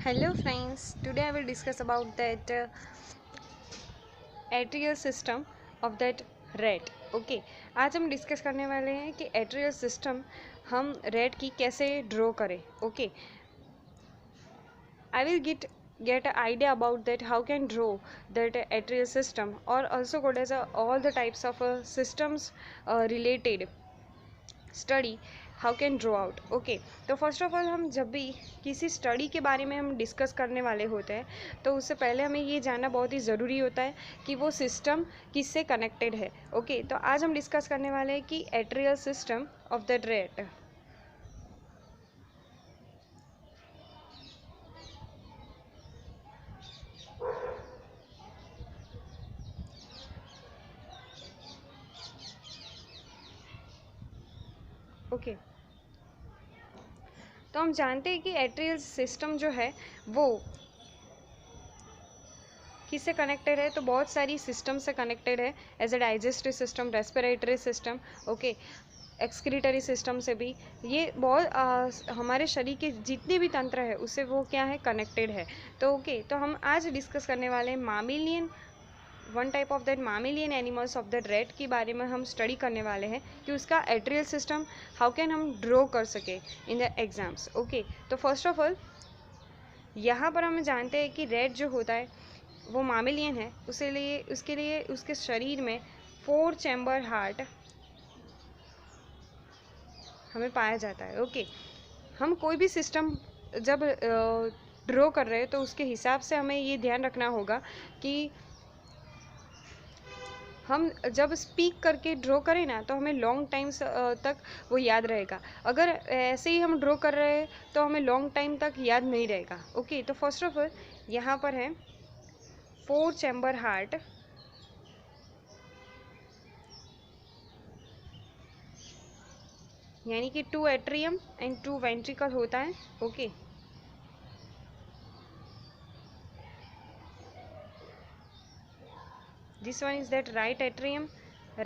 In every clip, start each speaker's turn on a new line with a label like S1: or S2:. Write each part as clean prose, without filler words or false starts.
S1: Hello friends, today I will discuss about that atrial system of that rat. Okay आज हम discuss करने वाले हैं कि एट्रियल सिस्टम हम रेट की कैसे ड्रॉ करें. Okay I will get an idea about that how can draw that atrial system or also called as all the types of systems related study how can draw out. Okay तो first of all हम जब भी किसी study के बारे में हम discuss करने वाले होते हैं तो उससे पहले हमें ये जानना बहुत ही ज़रूरी होता है कि वो सिस्टम किससे कनेक्टेड है. ओके तो आज हम डिस्कस करने वाले हैं कि atrial system of the rate. Okay तो हम जानते हैं कि एट्रियल सिस्टम जो है वो किससे कनेक्टेड है. तो बहुत सारी सिस्टम से कनेक्टेड है as a digestive system, respiratory system, okay excretory system से भी. ये बहुत हमारे शरीर के जितने भी तंत्र है उससे वो क्या है कनेक्टेड है. तो ओके तो हम आज डिस्कस करने वाले हैं mammalian one type of that mammalian animals of that rate के बारे में हम स्टडी करने वाले हैं कि उसका एट्रियल सिस्टम हाउ कैन हम ड्रॉ कर सके इन द एग्जाम्स. ओके तो फर्स्ट ऑफ ऑल यहाँ पर हम जानते हैं कि रेट जो होता है वो मामिलियन है, उसके लिए उसके शरीर में 4 चैम्बर हार्ट हमें पाया जाता है. ओके हम कोई भी सिस्टम जब ड्रॉ कर रहे हैं तो उसके हिसाब से हमें ये ध्यान रखना होगा कि हम जब स्पीक करके ड्रॉ करें ना तो हमें लॉन्ग टाइम तक वो याद रहेगा. अगर ऐसे ही हम ड्रॉ कर रहे हैं तो हमें लॉन्ग टाइम तक याद नहीं रहेगा. ओके तो फर्स्ट ऑफ ऑल यहाँ पर है 4 चैम्बर हार्ट, यानी कि 2 एट्रियम एंड 2 वेंट्रिकल होता है. Okay this one is that right atrium,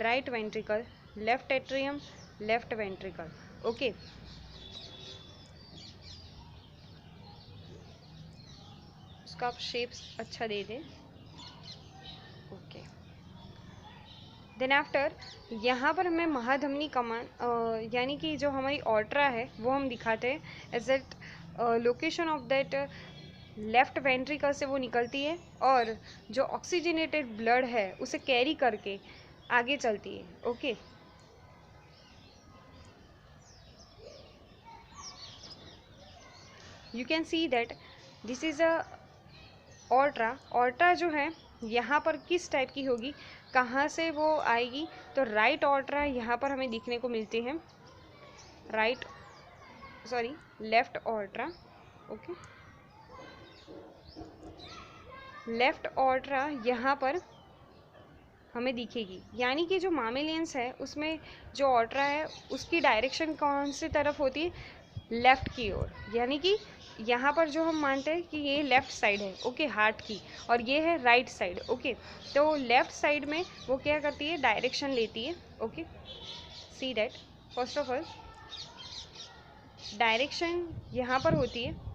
S1: right ventricle, left atrium, left ventricle. Okay उसका आप शेप्स अच्छा दे दें. ओके देन आफ्टर यहाँ पर हमें महाधमनी कमान यानी कि जो हमारी ऑर्ट्रा है वो हम दिखाते हैं as at location of that left ventricle से वो निकलती है और जो ऑक्सीजनेटेड ब्लड है उसे कैरी करके आगे चलती है. Okay you can see that this is a aorta. Aorta जो है यहाँ पर किस टाइप की होगी, कहाँ से वो आएगी, तो राइट ऑर्ट्रा यहाँ पर हमें दिखने को मिलती है. लेफ्ट ऑर्ट्रा. ओके लेफ्ट ऑर्ट्रा यहाँ पर हमें दिखेगी, यानी कि जो मामेलियंस है उसमें जो ऑर्ट्रा है उसकी डायरेक्शन कौन सी तरफ होती है, लेफ्ट की ओर. यानी कि यहाँ पर जो हम मानते हैं कि ये लेफ्ट साइड है ओके हार्ट की और ये है राइट साइड. ओके तो लेफ्ट साइड में वो क्या करती है, डायरेक्शन लेती है. Okay see that first of all direction यहाँ पर होती है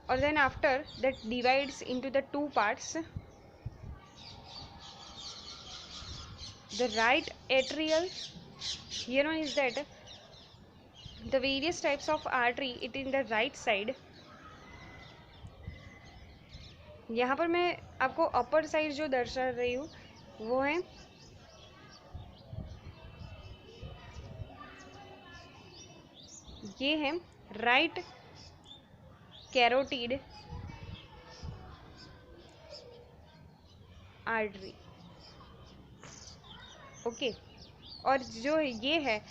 S1: और then after that divides into the 2 parts. The right atrial, here on is that the various types of artery it in the right side. यहाँ पर मैं आपको upper side जो दर्शा रही हूँ वो है ये है राइट कैरोटिड आर्टरी. ओके और जो ये है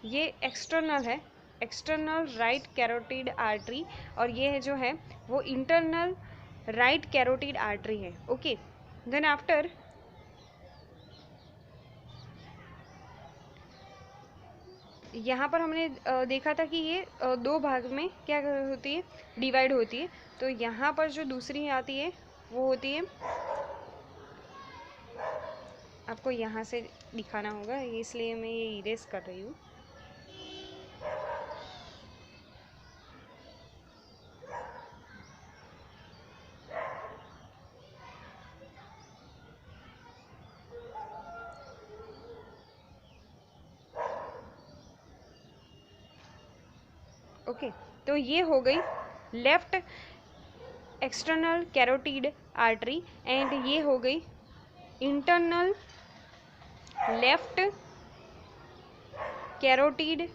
S1: ये एक्सटर्नल है, एक्सटर्नल राइट कैरोटिड आर्टरी, और ये है जो है वो इंटरनल राइट कैरोटिड आर्टरी है. ओके देन आफ्टर यहाँ पर हमने देखा था कि ये 2 भाग में क्या होती है, डिवाइड होती है. तो यहाँ पर जो दूसरी आती है वो होती है, आपको यहाँ से दिखाना होगा इसलिए मैं ये इरेज कर रही हूँ. ओके, तो ये हो गई left external carotid artery and ये हो गई internal left carotid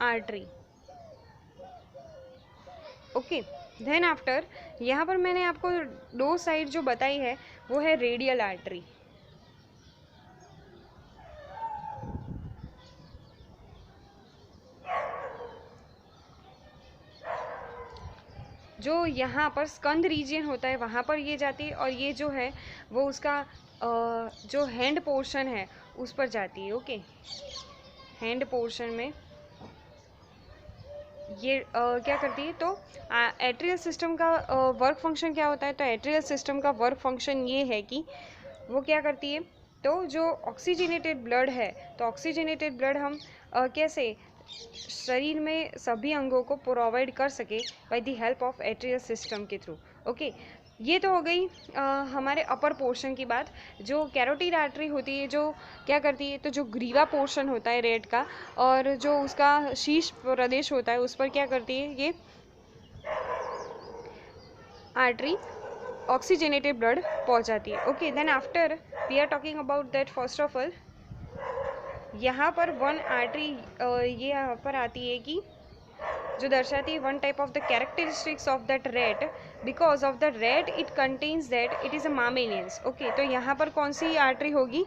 S1: artery. Okay, then after यहाँ पर मैंने आपको दो साइड जो बताई है वो है रेडियल आर्टरी। जो यहाँ पर स्कंद रीजन होता है वहाँ पर ये जाती है, और ये जो है वो उसका जो हैंड पोर्शन है उस पर जाती है। ओके, हैंड पोर्शन में ये क्या करती है, तो एट्रियल सिस्टम का वर्क फंक्शन क्या होता है, तो एट्रियल सिस्टम का वर्क फंक्शन ये है कि वो क्या करती है, तो जो ऑक्सीजनेटेड ब्लड है, तो ऑक्सीजनेटेड ब्लड हम कैसे शरीर में सभी अंगों को प्रोवाइड कर सके by the help of atrial system के थ्रू। ओके, ये तो हो गई हमारे अपर पोर्शन की बात। जो कैरोटिड आर्टरी होती है जो क्या करती है, तो जो ग्रीवा पोर्शन होता है रेड का और जो उसका शीर्ष प्रदेश होता है उस पर क्या करती है, ये आर्टरी ऑक्सीजनेटेड ब्लड पहुंचाती है। Okay, then after we are talking about that, first of all यहाँ पर वन आर्टरी ये यहाँ पर आती है कि जो दर्शाती है one type of the characteristics of that rate, because of the rate it contains that it is a mammalians. Okay, तो यहाँ पर कौन सी आर्टरी होगी,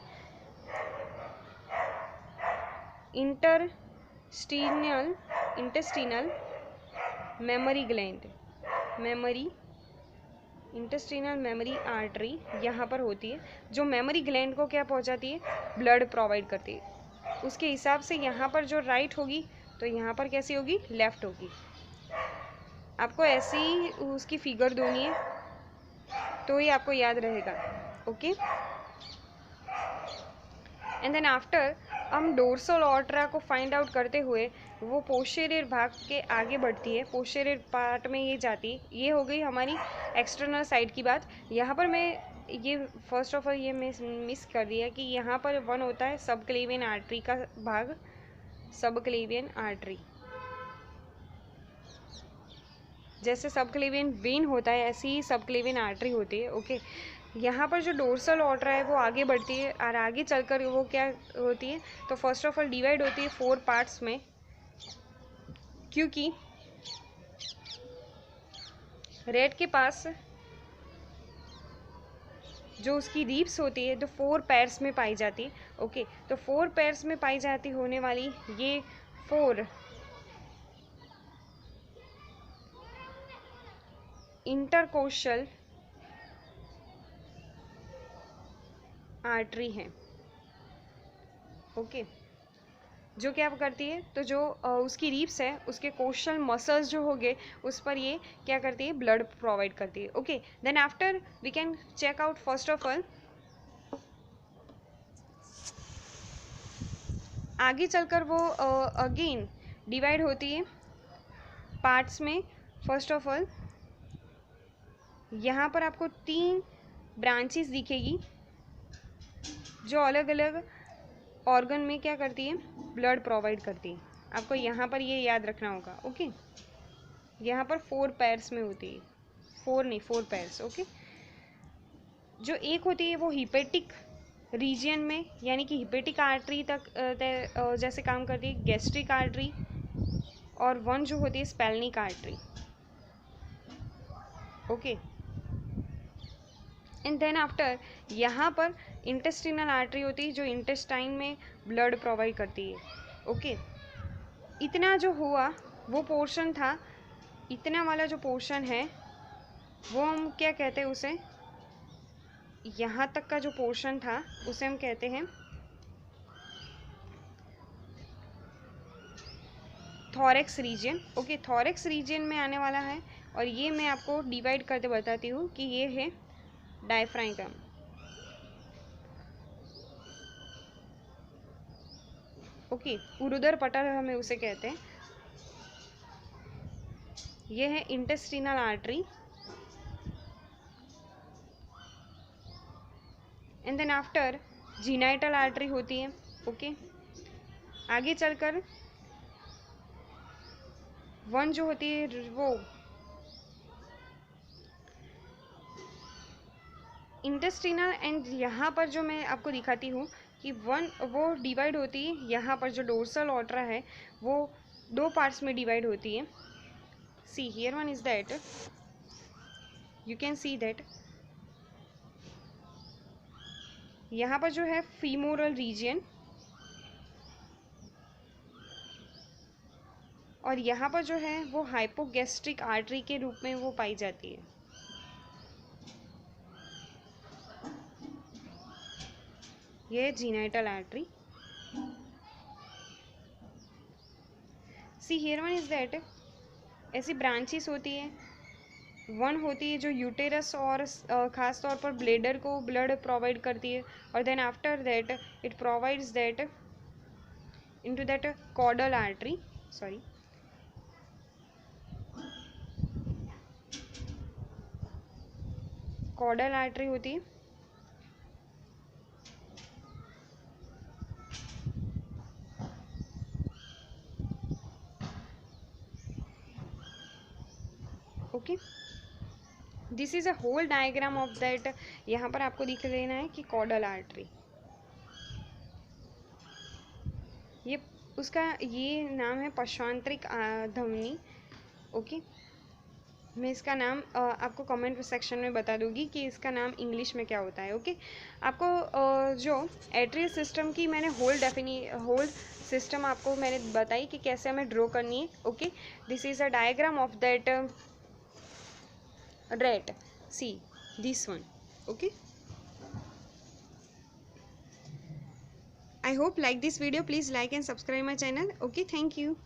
S1: intestinal mammary gland, intestinal mammary artery यहाँ पर होती है, जो मेमोरी ग्लैंड को क्या पहुँचाती है, ब्लड प्रोवाइड करती है। उसके हिसाब से यहाँ पर जो राइट होगी तो यहाँ पर कैसी होगी, लेफ्ट होगी। आपको ऐसी ही उसकी फिगर दोनी है तो ही आपको याद रहेगा। ओके, एंड देन आफ्टर हम डोर्सल ऑर्ट्रा को फाइंड आउट करते हुए वो पोस्टीरियर भाग के आगे बढ़ती है, पोस्टीरियर पार्ट में ये जाती है। ये हो गई हमारी एक्सटर्नल साइड की बात। यहाँ पर मैं ये फर्स्ट ऑफ ऑल ये मिस कर दिया कि यहाँ पर वन होता है सबक्लेवियन आर्टरी का भाग, सबक्लेवियन आर्टरी। जैसे सबक्लेवियन वेन होता है ऐसी ही सबक्लेवियन आर्टरी होती है। ओके, यहाँ पर जो डोर्सल ऑर्ट्रा है वो आगे बढ़ती है और आगे चलकर वो क्या होती है, तो फर्स्ट ऑफ ऑल डिवाइड होती है 4 पार्ट्स में, क्योंकि रेड के पास जो उसकी रीप्स होती है तो 4 पैर्स में पाई जाती है। ओके, तो 4 पैर्स में पाई जाती होने वाली ये 4 इंटरकोशल आर्टरी है। ओके, जो क्या करती है, तो जो उसकी रीप्स है उसके कोशल मसल्स जो होंगे उस पर ये क्या करती है, ब्लड प्रोवाइड करती है। Okay, then after we can check out first of all आगे चलकर वो अगेन डिवाइड होती है पार्ट्स में। फर्स्ट ऑफ ऑल यहाँ पर आपको 3 ब्रांचेस दिखेगी जो अलग अलग ऑर्गन में क्या करती है, ब्लड प्रोवाइड करती है। आपको यहाँ पर ये याद रखना होगा। ओके, यहाँ पर 4 पैर्स में होती है, 4 नहीं 4 पैर्स। ओके, जो एक होती है वो हिपेटिक रीजन में, यानी कि हिपेटिक आर्टरी तक जैसे काम करती है, गैस्ट्रिक आर्टरी, और वन जो होती है splenic artery. Okay, and then after यहाँ पर इंटेस्टिनल आर्टरी होती है जो इंटेस्टाइन में ब्लड प्रोवाइड करती है। ओके, इतना जो हुआ वो पोर्शन था, इतना वाला जो पोर्शन है वो हम क्या कहते हैं उसे, यहाँ तक का जो पोर्शन था उसे हम कहते हैं thorax region. Okay, thorax region में आने वाला है, और ये मैं आपको डिवाइड करके बताती हूँ कि ये है डायफ्राम। ओके, उरुदर पटल हमें उसे कहते हैं। ये है intestinal artery, and then after genital artery होती है। ओके, आगे चलकर वन जो होती है वो इंटेस्टिनल, एंड यहाँ पर जो मैं आपको दिखाती हूँ कि वन वो डिवाइड होती है, यहाँ पर जो डोर्सल ऑर्ट्रा है वो 2 पार्ट्स में डिवाइड होती है. सी here one is that, you can see that यहाँ पर जो है फीमोरल रीजन, और यहाँ पर जो है वो हाइपोगैस्ट्रिक आर्टरी के रूप में वो पाई जाती है. ये genital artery. See here one is that, ऐसी ब्रांचेस होती है. वन होती है जो यूटेरस और ख़ास तौर पर ब्लेडर को ब्लड प्रोवाइड करती है, और then after that it provides that into that caudal artery, sorry caudal artery होती है. Okay, this is a whole diagram of that. यहाँ पर आपको दिख लेना है कि कॉर्डल आर्टरी, ये उसका ये नाम है पश्चांतरिक धमनी. ओके, मैं इसका नाम आपको कमेंट सेक्शन में बता दूंगी कि इसका नाम इंग्लिश में क्या होता है. ओके, आपको जो एट्रियल सिस्टम की मैंने होल सिस्टम आपको मैंने बताई कि कैसे हमें ड्रॉ करनी है. Okay, this is a diagram of that rat. See this one. Okay, I hope like this video. Please like and subscribe my channel. Okay, thank you.